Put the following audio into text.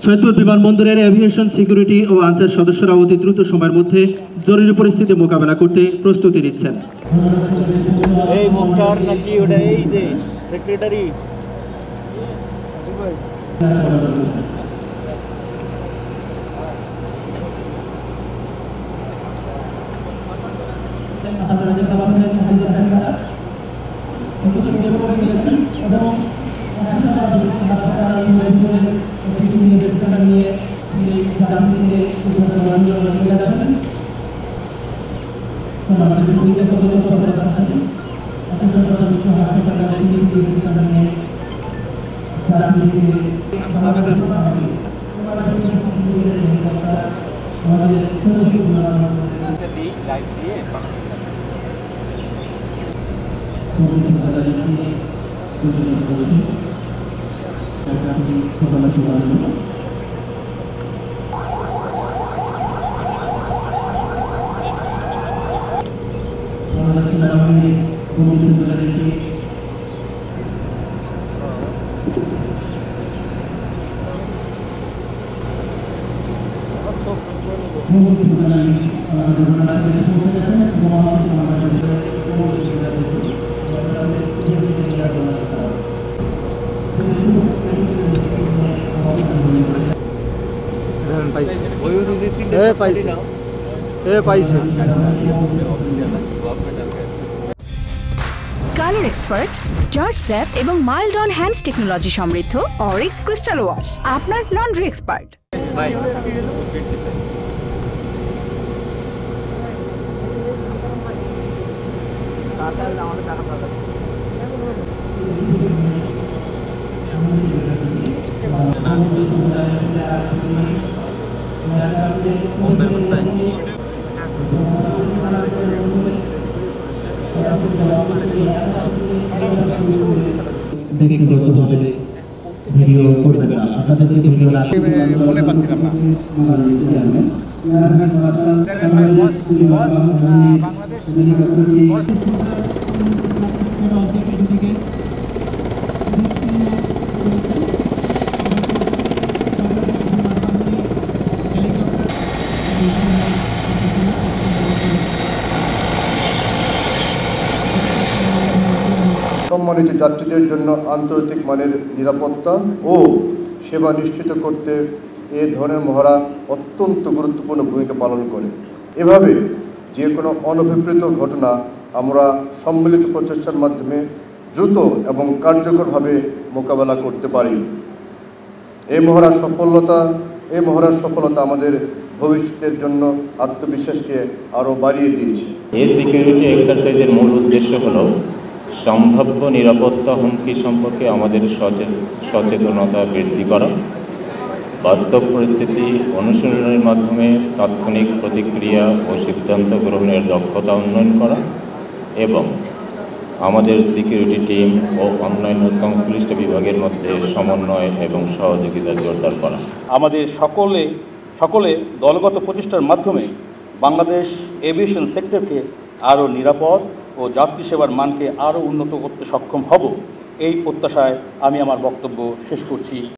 সৈয়দপুর বিমানবন্দরের aviation security ও answer সদস্যরা অতি দ্রুত সময়ের মধ্যে জরুরি পরিস্থিতি মোকাবেলা করতে প্রস্তুতি নিচ্ছেন। এই মুখটার নাকি ওটা এই যে সেক্রেটারি আপনারা দেখতে পাচ্ছেন এবং নিয়ে যাত্রীকে নিয়ে যাচ্ছেন। আমাদের সুবিধা কতটা দরকার থাকে কালার এক্সপার্ট, জর্জ স্যাপ এবং মাইল্ড অন হ্যান্ডস টেকনোলজি সমৃদ্ধ অরিক্স ক্রিস্টাল ওয়াশ আপনার লন্ড্রি এক্সপার্ট। ব্যক্তিগতভাবে ভিডিও করবেন না, আপনাদেরকে ভিডিও না বলে পাচ্ছিলাম না। সম্মানিত যাত্রীদের জন্য আন্তর্জাতিক মানের নিরাপত্তা ও সেবা নিশ্চিত করতে এ ধরনের মহড়া অত্যন্ত গুরুত্বপূর্ণ ভূমিকা পালন করে। এভাবে যে কোনো অনভিপ্রেত ঘটনা আমরা সম্মিলিত প্রচেষ্টার মাধ্যমে দ্রুত এবং কার্যকরভাবে মোকাবেলা করতে পারি। এই মহড়ার সফলতা আমাদের ভবিষ্যতের জন্য আত্মবিশ্বাসকে আরও বাড়িয়ে দিয়েছে। এই সিকিউরিটি এক্সারসাইজের মূল উদ্দেশ্য হলো সম্ভাব্য নিরাপত্তা হুমকি সম্পর্কে আমাদের সচেতনতা বৃদ্ধি করা, বাস্তব পরিস্থিতি অনুশীলনের মাধ্যমে তাৎক্ষণিক প্রতিক্রিয়া ও সিদ্ধান্ত গ্রহণের দক্ষতা উন্নয়ন করা এবং আমাদের সিকিউরিটি টিম ও অন্যান্য সংশ্লিষ্ট বিভাগের মধ্যে সমন্বয় এবং সহযোগিতা জোরদার করা। আমাদের সকলে দলগত প্রচেষ্টার মাধ্যমে বাংলাদেশ এভিয়েশন সেক্টরকে আরও নিরাপদ ও যাত্রী সেবার মানকে আরও উন্নত করতে সক্ষম হব, এই প্রত্যাশায় আমি আমার বক্তব্য শেষ করছি।